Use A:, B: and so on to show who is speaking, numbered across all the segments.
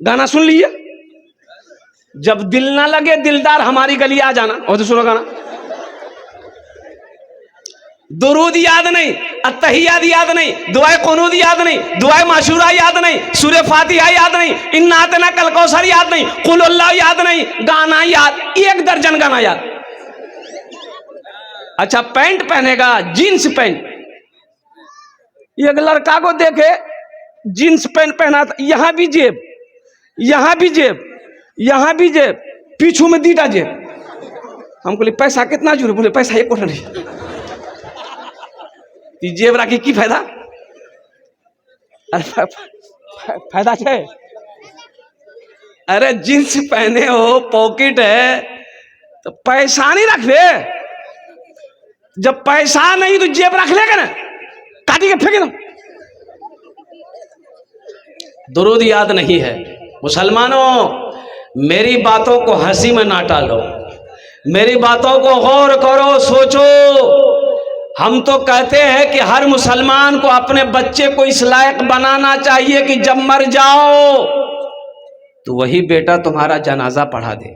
A: गाना सुन लीजिए, जब दिल ना लगे दिलदार हमारी गली आ जाना। और तो सुनो गाना, दुरूद याद नहीं, अत्तहियात याद नहीं, दुआए कुनूद याद नहीं, दुआए माशूरा याद नहीं, सूरे फातिहा याद नहीं, इन्ना अतना कल कौसर याद नहीं, कुल अल्लाह याद नहीं, गाना याद 1 दर्जन गाना याद। अच्छा पैंट पहनेगा, जींस पैंट, एक लड़का को देखे जींस पैंट पहना था, यहां भी जेब, यहां भी जेब, यहां भी जेब, पीछू में 2टा जेब। हम बोले पैसा कितना जरूर, बोले पैसा 1 कोटा नहीं, जेब राखी की फायदा? अरे फायदा है, अरे जींस पहने हो, पॉकेट है, तो पैसा नहीं रख ले, जब पैसा नहीं तो जेब रख लेगा ना, काटी के फेंक दो। दुरूद याद नहीं है। मुसलमानों, मेरी बातों को हंसी में ना टालो, मेरी बातों को गौर करो, सोचो। हम तो कहते हैं कि हर मुसलमान को अपने बच्चे को इस लायक बनाना चाहिए कि जब मर जाओ तो वही बेटा तुम्हारा जनाजा पढ़ा दे।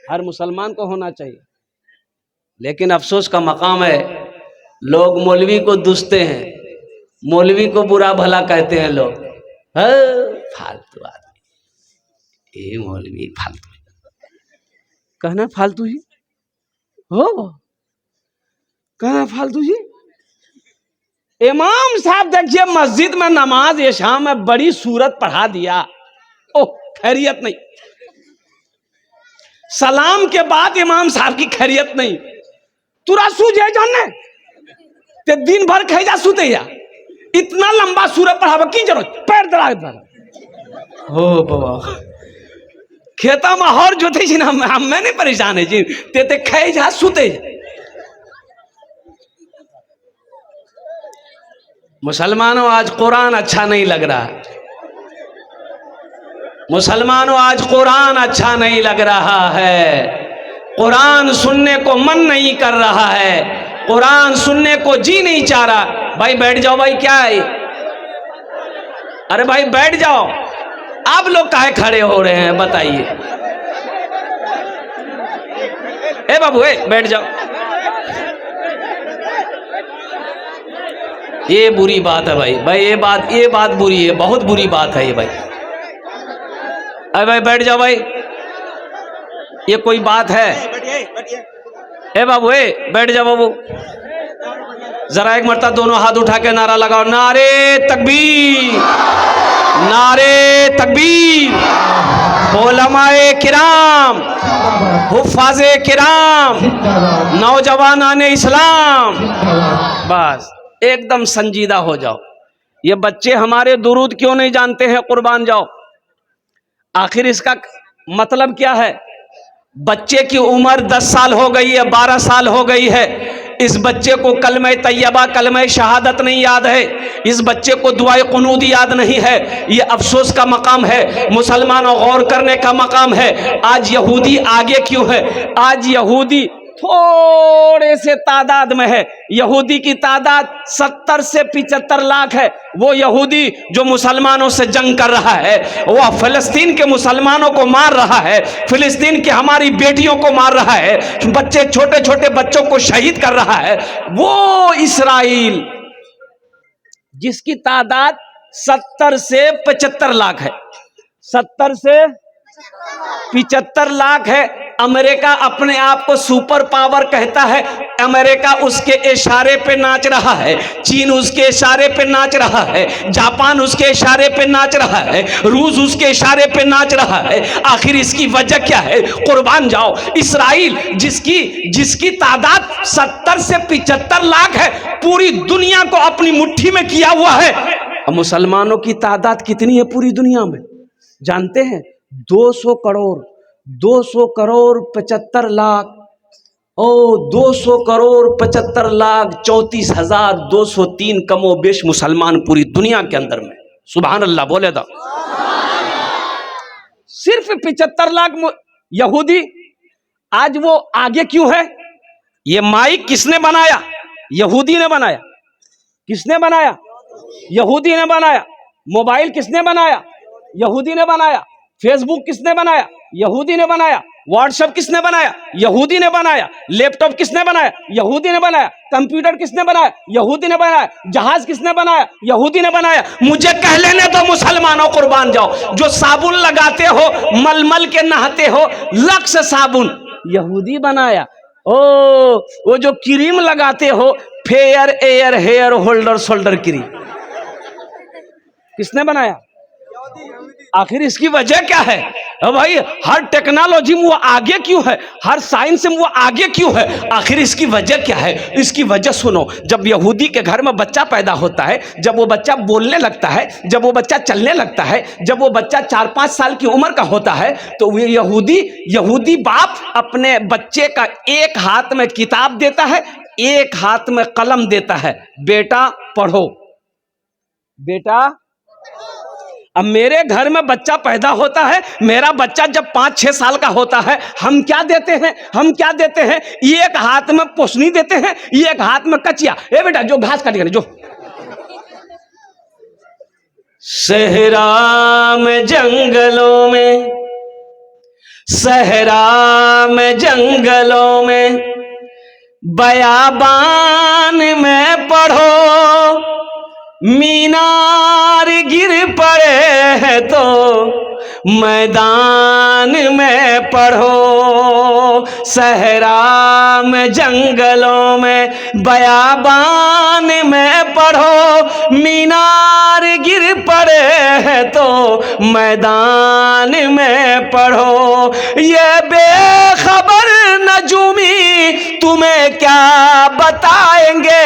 A: हर मुसलमान को होना चाहिए। लेकिन अफसोस का मकाम है, लोग मौलवी को दुसते हैं, मौलवी को बुरा भला कहते हैं लोग, फालतू आदमी, ये मौलवी फालतू, कहना फालतू ही हो, कहना फालतू जी। इमाम साहब देखिए मस्जिद में नमाज इशा में बड़ी सूरत पढ़ा दिया, ओह खैरियत नहीं, सलाम के बाद इमाम साहब की खैरियत नहीं, तुरा सूझे जानने ते दिन भर खैजा सूते जा, इतना लंबा सूरत पढ़ावा की जरूरत, पैर दरा हो बाबा, खेता में हर जोते जी ना, मैं नहीं परेशान है जी, ते खैजा सूते जा। मुसलमानों, आज कुरान अच्छा नहीं लग रहा, मुसलमानों आज कुरान अच्छा नहीं लग रहा है, कुरान सुनने को मन नहीं कर रहा है, कुरान सुनने को जी नहीं चाह रहा। भाई बैठ जाओ, भाई क्या है, अरे भाई बैठ जाओ, आप लोग काहे खड़े हो रहे हैं बताइए, ए बाबू ए बैठ जाओ। ये बुरी बात है भाई, भाई ये बात बुरी है, बहुत बुरी बात है ये भाई। अरे भाई बैठ जाओ भाई, ये कोई बात है? ए बाबू ए बैठ जाओ बाबू, जरा एक मरतबा दोनों हाथ उठा के नारा लगाओ, नारे तकबीर, नारे तकबीर, उलमाए किराम, हुफ़ाज़े किराम, नौजवानान इस्लाम, बस एकदम संजीदा हो जाओ। ये बच्चे हमारे दुरूद क्यों नहीं जानते हैं, कुर्बान जाओ। आखिर इसका मतलब क्या है? बच्चे की उम्र 10 साल हो गई है, 12 साल हो गई है, इस बच्चे को कलमे तैयबा, कलमे शहादत नहीं याद है, इस बच्चे को दुआए कुनूद याद नहीं है। ये अफसोस का मकाम है, मुसलमानों गौर करने का मकाम है। आज यहूदी आगे क्यों है? आज यहूदी थोड़े से तादाद में है, यहूदी की तादाद 70 से 75 लाख है। वो यहूदी जो मुसलमानों से जंग कर रहा है, वह फिलिस्तीन के मुसलमानों को मार रहा है, फिलिस्तीन की हमारी बेटियों को मार रहा है, बच्चे छोटे छोटे बच्चों को शहीद कर रहा है। वो इस्राइल जिसकी तादाद 70 से 75 लाख है, 70 से 75 लाख है। अमेरिका अपने आप को सुपर पावर कहता है, अमेरिका उसके इशारे पे नाच रहा है, चीन उसके इशारे पे नाच रहा है, जापान उसके इशारे पे नाच रहा है, रूस उसके इशारे पे नाच रहा है। आखिर इसकी वजह क्या है? कुर्बान जाओ। इस्राइल जिसकी तादाद 70 से 75 लाख है, पूरी दुनिया को अपनी मुट्ठी में किया हुआ है। मुसलमानों की तादाद कितनी है पूरी दुनिया में जानते हैं? 200 करोड़, 200 करोड़ 75 लाख, ओ 200 करोड़ 75 लाख 34,203 कमो बेश मुसलमान पूरी दुनिया के अंदर में। सुभान अल्लाह बोले दा। सिर्फ 75 लाख यहूदी। आज वो आगे क्यों है? ये माइक किसने बनाया? यहूदी ने बनाया। किसने बनाया? यहूदी ने बनाया। मोबाइल किसने बनाया? यहूदी ने बनाया। फेसबुक किसने बनाया? यहूदी ने बनाया। व्हाट्सएप किसने बनाया? यहूदी ने बनाया। लैपटॉप किसने बनाया? यहूदी ने बनाया। कंप्यूटर किसने बनाया? यहूदी ने बनाया। जहाज किसने बनाया? यहूदी ने बनाया। मुझे कह लेने दो मुसलमानों, कुर्बान जाओ। जो साबुन लगाते हो, मलमल के नहाते हो, लक्स साबुन यहूदी बनाया। ओ वो जो क्रीम लगाते हो, fair air hair holder shoulder cream, किसने बनाया? आखिर इसकी वजह क्या है? भाई हर टेक्नोलॉजी में वो आगे क्यों है? हर साइंस में वो आगे क्यों है? आखिर इसकी वजह क्या है? इसकी वजह सुनो। जब यहूदी के घर में बच्चा पैदा होता है, जब वो बच्चा बोलने लगता है, जब वो बच्चा चलने लगता है, जब वो बच्चा 4-5 साल की उम्र का होता है, तो वो यहूदी बाप अपने बच्चे का एक हाथ में किताब देता है, एक हाथ में कलम देता है, बेटा पढ़ो, बेटा। अब मेरे घर में बच्चा पैदा होता है, मेरा बच्चा जब 5-6 साल का होता है, हम क्या देते हैं? हम क्या देते हैं? एक हाथ में पोसनी देते हैं, एक हाथ में कचिया। ए बेटा जो घास काट कर जो। सहरा में जंगलों में, सहरा में जंगलों में, बयाबान में पढ़ो, मीनार गिर पड़े हैं तो मैदान में पढ़ो। सहरा में जंगलों में, बयाबान में पढ़ो, मीनार गिर पड़े हैं तो मैदान में पढ़ो। ये बेखबर नजूमी तुम्हें क्या बताएंगे,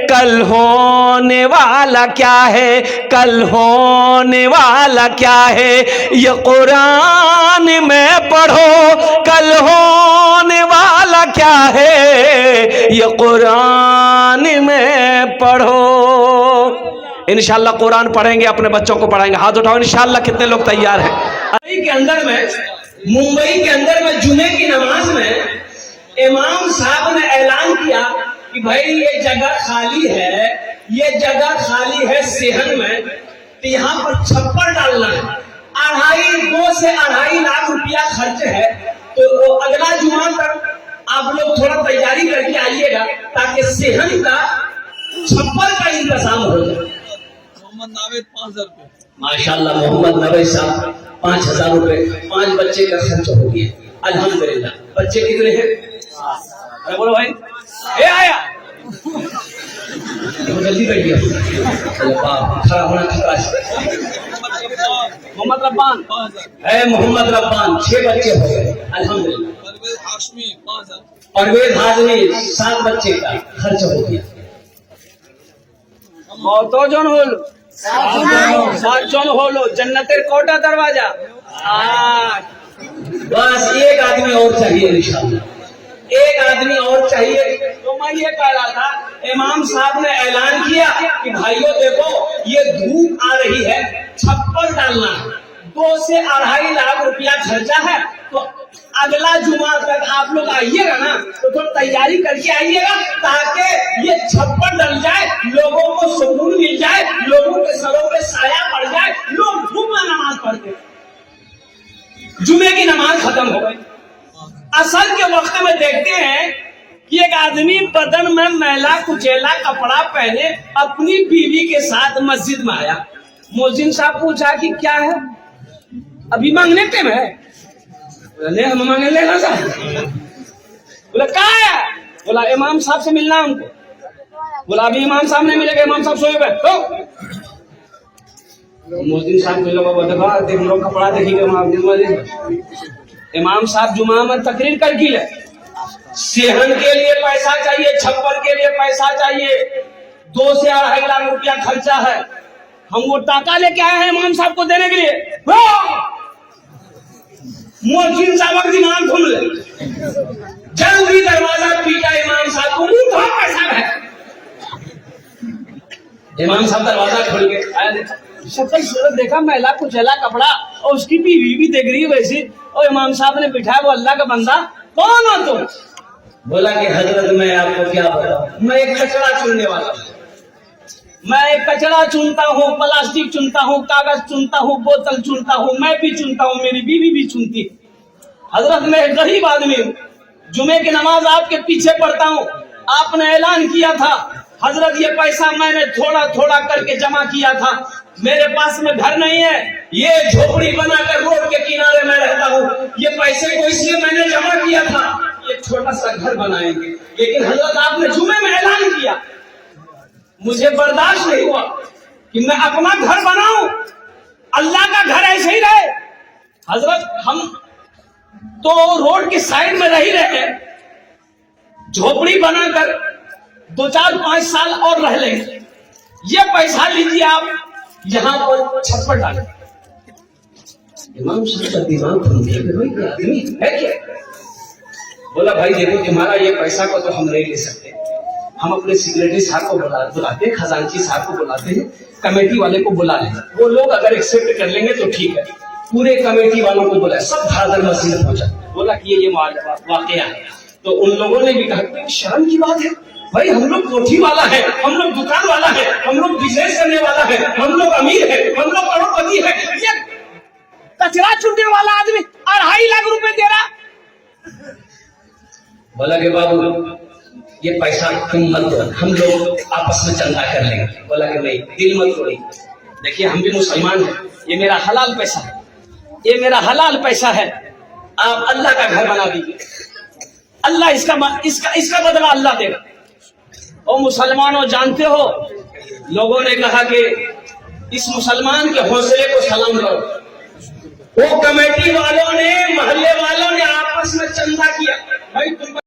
A: कल होने वाला क्या है, कल होने वाला क्या है। ये कुरान में पढ़ो, कल होने वाला क्या है, ये कुरान में पढ़ो। इंशाल्लाह कुरान पढ़ेंगे, अपने बच्चों को पढ़ाएंगे। हाथ उठाओ इंशाल्लाह। कितने लोग तैयार हैं? मुंबई के अंदर में जुमे की नमाज में इमाम साहब ने ऐलान किया कि भाई ये जगह खाली है, ये जगह खाली है सेहन में, तो यहाँ पर छप्पर डालना है। 2 से 2.5 लाख रुपया खर्च है। तो अगला जुमा तक आप लोग थोड़ा तैयारी करके आइएगा ताकि सेहन का छप्पर का इंतजाम हो जाए। मोहम्मद नावेद 5,000 रुपये, माशाल्लाह। मोहम्मद नवेद साहब 5,000 रुपये, 5 बच्चे का खर्च हो गया अल्हम्दुलिल्लाह। बच्चे कितने हैं? बोलो भाई। ए आया जल्दी कर दिया। खड़ा होना खतरा है। मोहम्मद रब्बान है, मोहम्मद रब्बान 6 बच्चे हो गए अल्हम्दुलिल्लाह। परवेज हाशमी 5,000, परवेज हाशमी 7 बच्चे का खर्च हो गया। तो जन होलो 7 जन होलो, जन्नतेर कोटा दरवाजा। बस एक आदमी और चाहिए इंशाअल्लाह, एक आदमी और चाहिए। तो मैं ये कह रहा था, इमाम साहब ने ऐलान किया कि भाइयों देखो ये धूप आ रही है, छप्पर डालना है, 2 से 2.5 लाख रुपया खर्चा है। तो अगला जुमा तक आप लोग आइएगा ना, तो थोड़ी तैयारी करके आइएगा ताकि ये छप्पर डल जाए, लोगों को सुकून मिल जाए, लोगों के सरों पे साया पड़ जाए, लोग धूप में नमाज पढ़ते। जुमे की नमाज खत्म हो गई। असर के वक्त में देखते हैं कि एक आदमी बदन में मैला कुचैला कपड़ा पहने अपनी बीवी के साथ मस्जिद में आया। मोहसिन साहब पूछा कि क्या है, अभी मांगने टाइम है? बोले हम मांगे लेना साहब। बोला कहाँ है? बोला इमाम साहब से मिलना हमको। बोला अभी इमाम साहब नहीं मिलेगा, इमाम साहब सोए हुए। तो मोहसिन साहब देख लो कपड़ा देखिए। इमाम साहब जुमा में तकरीर कर की है, सेहन के लिए पैसा चाहिए, छप्पर के लिए पैसा चाहिए, 2 से 2.5 लाख रुपया खर्चा है। हम वो टाका लेके आए हैं इमाम साहब को देने के लिए। मोहसिन साहब का दिमाग घूम ले, जल्दी दरवाजा पीटा इमाम साहब को, मुंह पैसा है। इमाम साहब दरवाजा खोल के आया, शक्ल सूरत देखा, मैला कुचैला कपड़ा, और उसकी बीवी भी देख रही है वैसी। और इमाम साहब ने बिठाया, वो अल्लाह का बंदा, कौन हो तुम? बोला कि हजरत मैं आपको क्या बताऊं, मैं एक कचरा चुनने वाला हूं।
B: मैं कचरा चुनता हूँ, प्लास्टिक चुनता हूँ, कागज चुनता हूँ, बोतल चुनता हूँ, मैं भी चुनता हूँ, मेरी बीवी भी चुनती है। हजरत मैं एक गरीब आदमी हूँ, जुमे की नमाज आपके पीछे पढ़ता हूँ। आपने ऐलान किया था हजरत ये पैसा मैंने थोड़ा थोड़ा करके जमा किया था, मेरे पास में घर नहीं है, ये झोपड़ी बनाकर रोड के किनारे में रहता हूँ, ये पैसे को इसलिए मैंने जमा किया था ये छोटा सा घर बनाएंगे। लेकिन हजरत आपने जुमे में ऐलान किया, मुझे बर्दाश्त नहीं हुआ कि मैं अपना घर बनाऊं, अल्लाह का घर ऐसे ही रहे। हजरत हम तो रोड की साइड में रह ही रहे हैं, झोपड़ी बनाकर 2-4-5 साल और रह लेंगे, ये पैसा लीजिए आप यहां पर छत पर डालें। इमाम साहब का दिमाग आदमी है क्या? बोला भाई देखो तुम्हारा ये पैसा को तो हम नहीं ले सकते, हम अपने सेक्रेटरी साहब को बुलाते हैं, खजांची साहब को बुलाते हैं, कमेटी वाले को बुला लें, वो लोग अगर एक्सेप्ट कर लेंगे तो ठीक है। पूरे कमेटी वालों को बुलाया, सब धादर मस्जिद पहुंचा, बोला कि ये वाकया है। तो उन लोगों ने भी कहा कि शर्म की बात है भाई, हम लोग कोठी वाला है, हम लोग दुकान वाला है, हम लोग बिजनेस करने वाला है, हम लोग अमीर है, हम लोग करोड़पति है, ये कचरा चुनने वाला आदमी 2.5 लाख रुपए दे रहा। बोला कि बाबू ये पैसा तुम मत दो, हम लोग आपस में चंदा कर लेंगे। बोला कि नहीं, दिल मत तोड़िए, देखिए हम भी मुसलमान हैं, ये मेरा हलाल पैसा है, ये मेरा हलाल पैसा है, आप अल्लाह का घर बना दीजिए, अल्लाह इसका बदला अल्लाह देगा। और मुसलमानों जानते हो, लोगों ने कहा कि इस मुसलमान के हौसले को सलाम करो। वो कमेटी वालों ने, मोहल्ले वालों ने आपस में चंदा किया, भाई तुम